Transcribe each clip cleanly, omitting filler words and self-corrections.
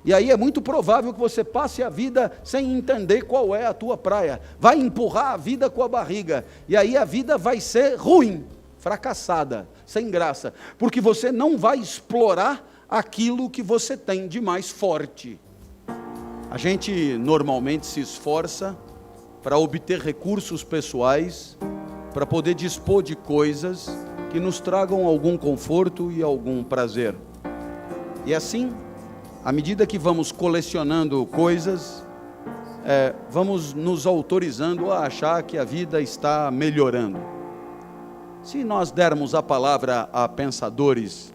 E aí é muito provável que você passe a vida sem entender qual é a tua praia. Vai empurrar a vida com a barriga. E aí a vida vai ser ruim, fracassada, sem graça. Porque você não vai explorar aquilo que você tem de mais forte. A gente normalmente se esforça para obter recursos pessoais, para poder dispor de coisas que nos tragam algum conforto e algum prazer. E assim, à medida que vamos colecionando coisas, vamos nos autorizando a achar que a vida está melhorando. Se nós dermos a palavra a pensadores,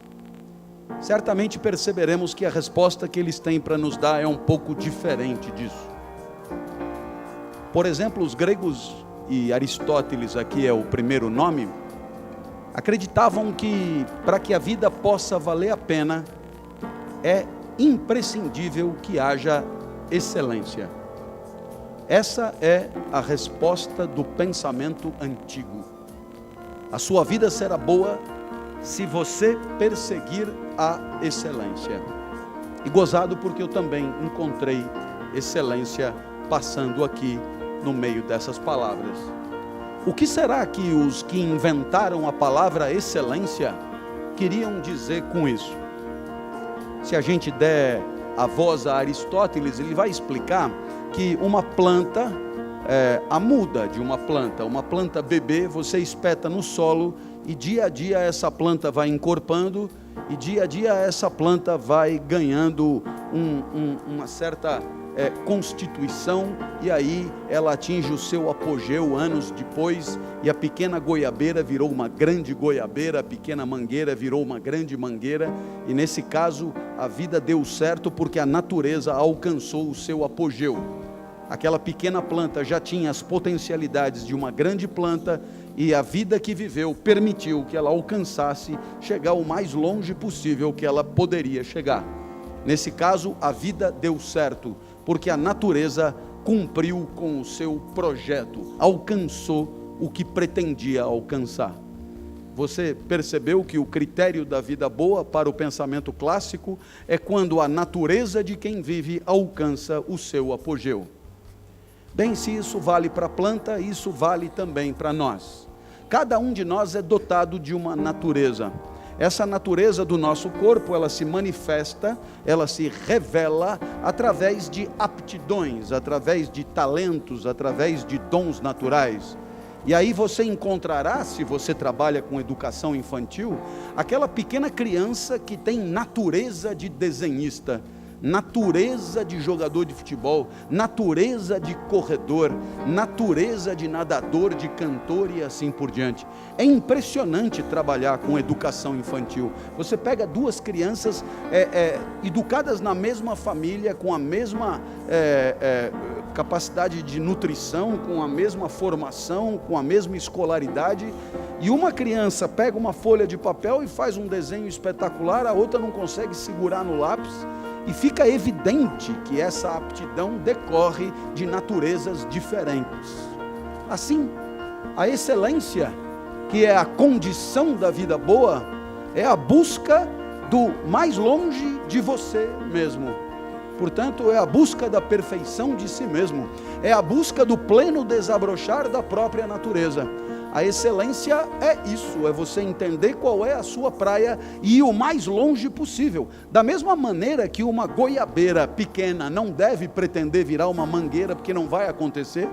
certamente perceberemos que a resposta que eles têm para nos dar é um pouco diferente disso. Por exemplo, os gregos, e Aristóteles aqui é o primeiro nome, acreditavam que para que a vida possa valer a pena, é imprescindível que haja excelência. Essa é a resposta do pensamento antigo. A sua vida será boa se você perseguir a excelência. E gozado porque eu também encontrei excelência passando aqui no meio dessas palavras. O que será que os que inventaram a palavra excelência queriam dizer com isso? Se a gente der a voz a Aristóteles, ele vai explicar que uma planta, a muda de uma planta bebê, você espeta no solo e dia a dia essa planta vai encorpando e dia a dia essa planta vai ganhando uma certa constituição, e aí ela atinge o seu apogeu anos depois, e a pequena goiabeira virou uma grande goiabeira, a pequena mangueira virou uma grande mangueira, e nesse caso a vida deu certo porque a natureza alcançou o seu apogeu. Aquela pequena planta já tinha as potencialidades de uma grande planta, e a vida que viveu permitiu que ela alcançasse chegar o mais longe possível que ela poderia chegar. Nesse caso, a vida deu certo, porque a natureza cumpriu com o seu projeto, alcançou o que pretendia alcançar. Você percebeu que o critério da vida boa para o pensamento clássico é quando a natureza de quem vive alcança o seu apogeu. Bem, se isso vale para a planta, isso vale também para nós. Cada um de nós é dotado de uma natureza. Essa natureza do nosso corpo, ela se manifesta, ela se revela através de aptidões, através de talentos, através de dons naturais. E aí você encontrará, se você trabalha com educação infantil, aquela pequena criança que tem natureza de desenhista, natureza de jogador de futebol, natureza de corredor, natureza de nadador, de cantor e assim por diante. É impressionante trabalhar com educação infantil. Você pega duas crianças educadas na mesma família, com a mesma capacidade de nutrição, com a mesma formação, com a mesma escolaridade, e uma criança pega uma folha de papel e faz um desenho espetacular, a outra não consegue segurar no lápis, e fica evidente que essa aptidão decorre de naturezas diferentes. Assim, a excelência, que é a condição da vida boa, é a busca do mais longe de você mesmo. Portanto, é a busca da perfeição de si mesmo, é a busca do pleno desabrochar da própria natureza. A excelência é isso, é você entender qual é a sua praia e ir o mais longe possível. Da mesma maneira que uma goiabeira pequena não deve pretender virar uma mangueira, porque não vai acontecer,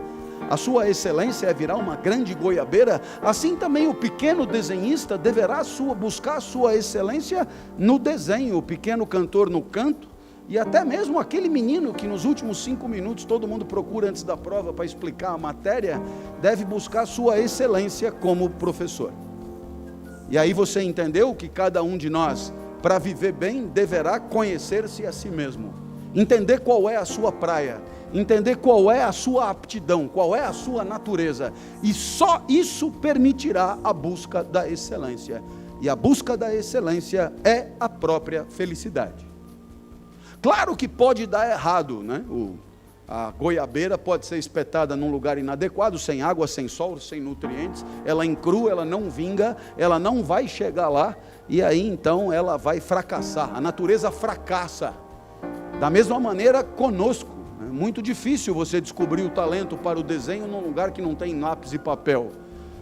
a sua excelência é virar uma grande goiabeira, assim também o pequeno desenhista deverá buscar a sua excelência no desenho, o pequeno cantor no canto, e até mesmo aquele menino que nos últimos 5 minutos todo mundo procura antes da prova para explicar a matéria, deve buscar sua excelência como professor. E aí você entendeu que cada um de nós, para viver bem, deverá conhecer-se a si mesmo, entender qual é a sua praia, entender qual é a sua aptidão, qual é a sua natureza, e só isso permitirá a busca da excelência, e a busca da excelência é a própria felicidade. Claro que pode dar errado, né? A goiabeira pode ser espetada num lugar inadequado, sem água, sem sol, sem nutrientes, ela encrua, ela não vinga, ela não vai chegar lá, e aí então ela vai fracassar, a natureza fracassa. Da mesma maneira conosco, é muito difícil você descobrir o talento para o desenho num lugar que não tem lápis e papel.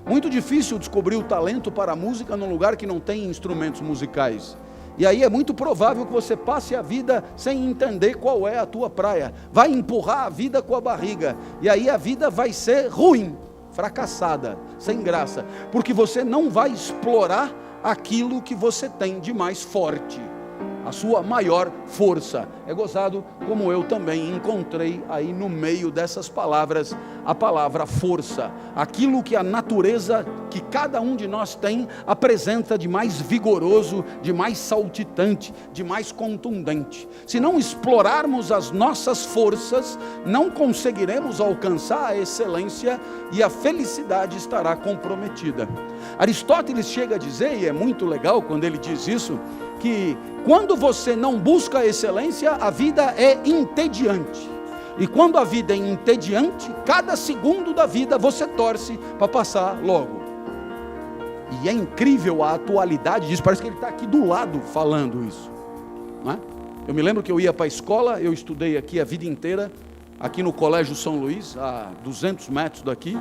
Muito difícil descobrir o talento para a música num lugar que não tem instrumentos musicais. E aí é muito provável que você passe a vida sem entender qual é a tua praia. Vai empurrar a vida com a barriga. E aí a vida vai ser ruim, fracassada, sem graça. Porque você não vai explorar aquilo que você tem de mais forte. A sua maior força. É gozado como eu também encontrei aí no meio dessas palavras, a palavra força. Aquilo que a natureza, que cada um de nós tem, apresenta de mais vigoroso, de mais saltitante, de mais contundente. Se não explorarmos as nossas forças, não conseguiremos alcançar a excelência e a felicidade estará comprometida. Aristóteles chega a dizer, e é muito legal quando ele diz isso, que quando você não busca a excelência, a vida é entediante. E quando a vida é entediante, cada segundo da vida você torce para passar logo. E é incrível a atualidade disso, parece que ele está aqui do lado falando isso, não é? Eu me lembro que eu ia para a escola, eu estudei aqui a vida inteira, aqui no Colégio São Luís, a 200 metros daqui.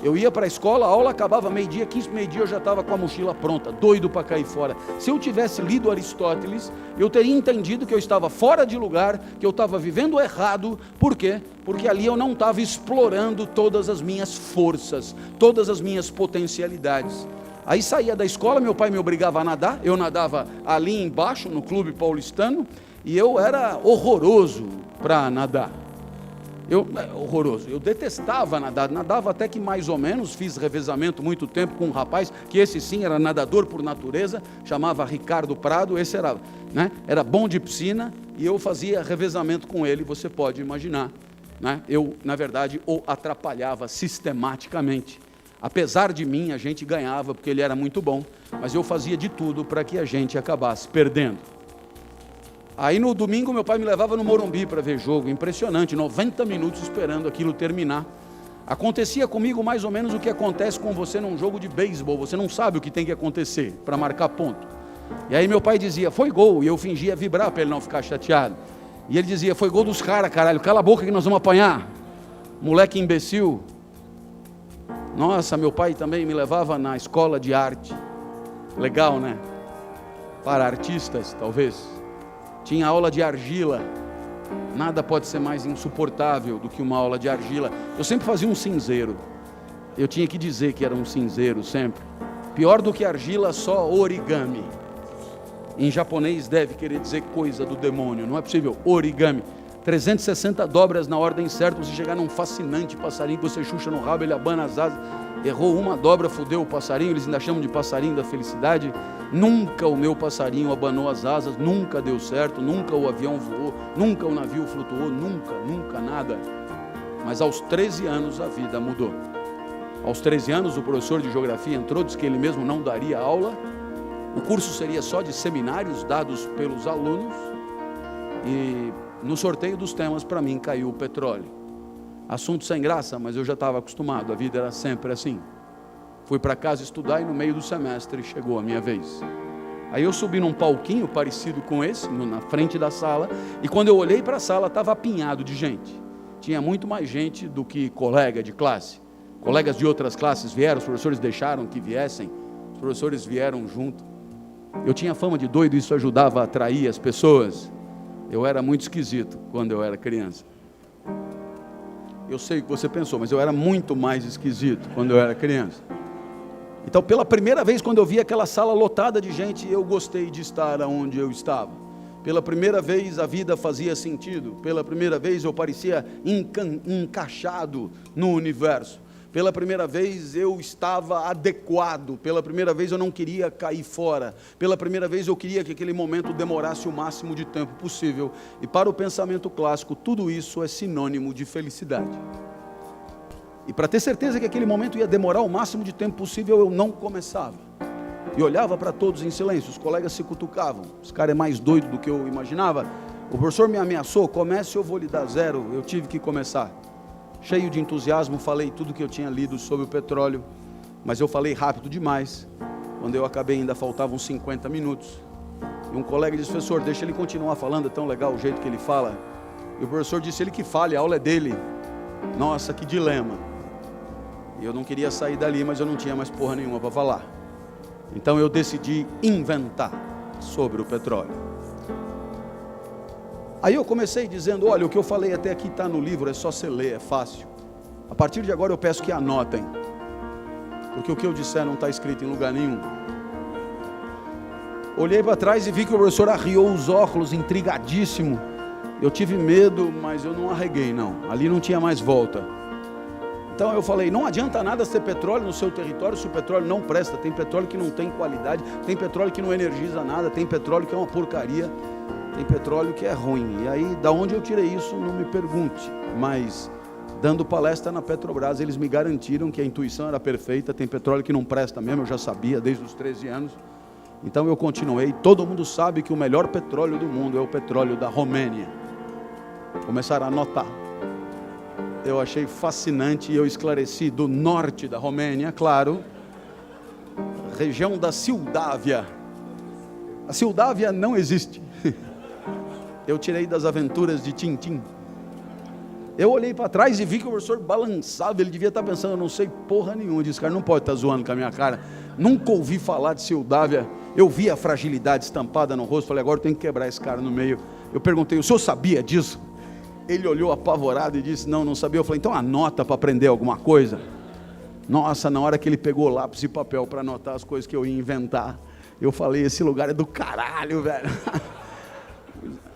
Eu ia para a escola, a aula acabava meio-dia, 15 meio-dia eu já estava com a mochila pronta, doido para cair fora. Se eu tivesse lido Aristóteles, eu teria entendido que eu estava fora de lugar, que eu estava vivendo errado. Por quê? Porque ali eu não estava explorando todas as minhas forças, todas as minhas potencialidades. Aí saía da escola, meu pai me obrigava a nadar, eu nadava ali embaixo, no clube paulistano, e eu era horroroso para nadar. Horroroso, eu detestava nadar, nadava até que mais ou menos, fiz revezamento muito tempo com um rapaz, que esse sim era nadador por natureza, chamava Ricardo Prado, esse era, né, era bom de piscina, e eu fazia revezamento com ele, você pode imaginar, né? Eu, na verdade, o atrapalhava sistematicamente. Apesar de mim, a gente ganhava, porque ele era muito bom, mas eu fazia de tudo para que a gente acabasse perdendo. Aí no domingo meu pai me levava no Morumbi para ver jogo, impressionante, 90 minutos esperando aquilo terminar. Acontecia comigo mais ou menos o que acontece com você num jogo de beisebol, você não sabe o que tem que acontecer para marcar ponto. E aí meu pai dizia, foi gol, e eu fingia vibrar para ele não ficar chateado. E ele dizia, foi gol dos caras, caralho, cala a boca que nós vamos apanhar, moleque imbecil. Nossa, meu pai também me levava na escola de arte, legal, né? Para artistas, talvez. Tinha aula de argila, nada pode ser mais insuportável do que uma aula de argila. Eu sempre fazia um cinzeiro, eu tinha que dizer que era um cinzeiro sempre. Pior do que argila, só origami. Em japonês deve querer dizer coisa do demônio, não é possível, origami. 360 dobras na ordem certa, você chegar num fascinante passarinho que você chucha no rabo, ele abana as asas, errou uma dobra, fudeu o passarinho, eles ainda chamam de passarinho da felicidade. Nunca o meu passarinho abanou as asas, nunca deu certo, nunca o avião voou, nunca o navio flutuou, nunca nada. Mas aos 13 anos a vida mudou. Aos 13 anos o professor de geografia entrou, disse que ele mesmo não daria aula, o curso seria só de seminários dados pelos alunos, e no sorteio dos temas para mim caiu o petróleo. Assunto sem graça, mas eu já estava acostumado, a vida era sempre assim. Fui para casa estudar e no meio do semestre chegou a minha vez. Aí eu subi num palquinho parecido com esse, na frente da sala, e quando eu olhei para a sala estava apinhado de gente. Tinha muito mais gente do que colega de classe. Colegas de outras classes vieram, os professores deixaram que viessem, os professores vieram junto. Eu tinha fama de doido, isso ajudava a atrair as pessoas. Eu era muito esquisito quando eu era criança. Eu sei o que você pensou, mas eu era muito mais esquisito quando eu era criança. Então, pela primeira vez, quando eu vi aquela sala lotada de gente, eu gostei de estar onde eu estava. Pela primeira vez, a vida fazia sentido. Pela primeira vez, eu parecia encaixado no universo. Pela primeira vez, eu estava adequado. Pela primeira vez, eu não queria cair fora. Pela primeira vez, eu queria que aquele momento demorasse o máximo de tempo possível. E para o pensamento clássico, tudo isso é sinônimo de felicidade. E para ter certeza que aquele momento ia demorar o máximo de tempo possível, eu não começava. E olhava para todos em silêncio, os colegas se cutucavam. Esse cara é mais doido do que eu imaginava. O professor me ameaçou, comece, eu vou lhe dar 0. Eu tive que começar. Cheio de entusiasmo, falei tudo que eu tinha lido sobre o petróleo, mas eu falei rápido demais. Quando eu acabei, ainda faltavam 50 minutos. E um colega disse: professor, deixa ele continuar falando, é tão legal o jeito que ele fala. E o professor disse: ele que fale, a aula é dele. Nossa, que dilema. E eu não queria sair dali, mas eu não tinha mais porra nenhuma para falar. Então eu decidi inventar sobre o petróleo. Aí eu comecei dizendo: olha, o que eu falei até aqui está no livro, é só você ler, é fácil. A partir de agora eu peço que anotem, porque o que eu disser não está escrito em lugar nenhum. Olhei para trás e vi que o professor arriou os óculos, intrigadíssimo. Eu tive medo, mas eu não arreguei, não. Ali não tinha mais volta. Então eu falei: não adianta nada ter petróleo no seu território se o petróleo não presta. Tem petróleo que não tem qualidade, tem petróleo que não energiza nada, tem petróleo que é uma porcaria, tem petróleo que é ruim. E aí, da onde eu tirei isso, não me pergunte. Mas, dando palestra na Petrobras, eles me garantiram que a intuição era perfeita. Tem petróleo que não presta mesmo, eu já sabia desde os 13 anos. Então eu continuei. Todo mundo sabe que o melhor petróleo do mundo é o petróleo da Romênia. Começaram a anotar. Eu achei fascinante e eu esclareci: do norte da Romênia, claro, região da Sildávia. A Sildávia não existe. Eu tirei das aventuras de Tintim. Eu olhei para trás e vi que o professor balançava. Ele devia estar pensando: eu não sei porra nenhuma disso, cara, não pode estar zoando com a minha cara. Nunca ouvi falar de Sildávia. Eu vi a fragilidade estampada no rosto. Falei: agora eu tenho que quebrar esse cara no meio. Eu perguntei: o senhor sabia disso? Ele olhou apavorado e disse: não sabia. Eu falei: então anota para aprender alguma coisa. Nossa, na hora que ele pegou lápis e papel para anotar as coisas que eu ia inventar, eu falei: esse lugar é do caralho, velho.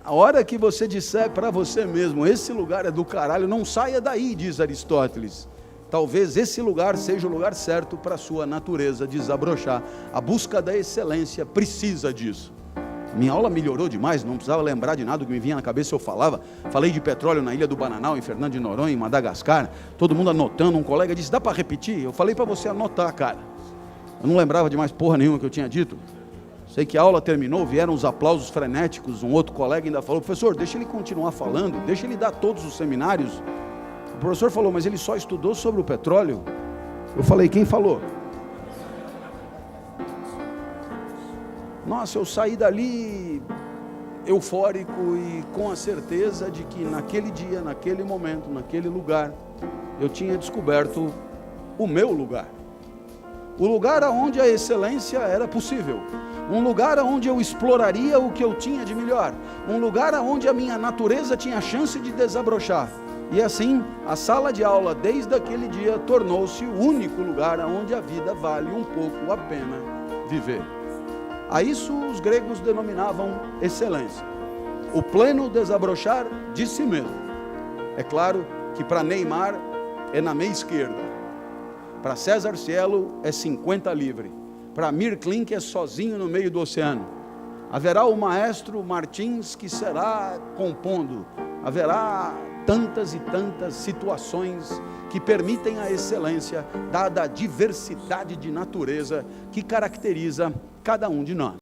A hora que você disser para você mesmo: esse lugar é do caralho, não saia daí, diz Aristóteles. Talvez esse lugar seja o lugar certo para a sua natureza desabrochar. A busca da excelência precisa disso. Minha aula melhorou demais, não precisava lembrar de nada do que me vinha na cabeça, eu falava. Falei de petróleo na Ilha do Bananal, em Fernando de Noronha, em Madagascar. Todo mundo anotando. Um colega disse: dá para repetir? Eu falei para você anotar, cara. Eu não lembrava de mais porra nenhuma que eu tinha dito. Sei que a aula terminou, vieram os aplausos frenéticos. Um outro colega ainda falou: professor, deixa ele continuar falando, deixa ele dar todos os seminários. O professor falou: mas ele só estudou sobre o petróleo. Eu falei: quem falou? Nossa, eu saí dali eufórico e com a certeza de que naquele dia, naquele momento, naquele lugar, eu tinha descoberto o meu lugar. O lugar onde a excelência era possível. Um lugar onde eu exploraria o que eu tinha de melhor. Um lugar onde a minha natureza tinha a chance de desabrochar. E assim, a sala de aula, desde aquele dia, tornou-se o único lugar onde a vida vale um pouco a pena viver. A isso os gregos denominavam excelência. O pleno desabrochar de si mesmo. É claro que para Neymar é na meia esquerda. Para César Cielo é 50 livre. Para Mir Klink é sozinho no meio do oceano. Haverá o maestro Martins que será compondo. Haverá tantas e tantas situações que permitem a excelência, dada a diversidade de natureza que caracteriza cada um de nós.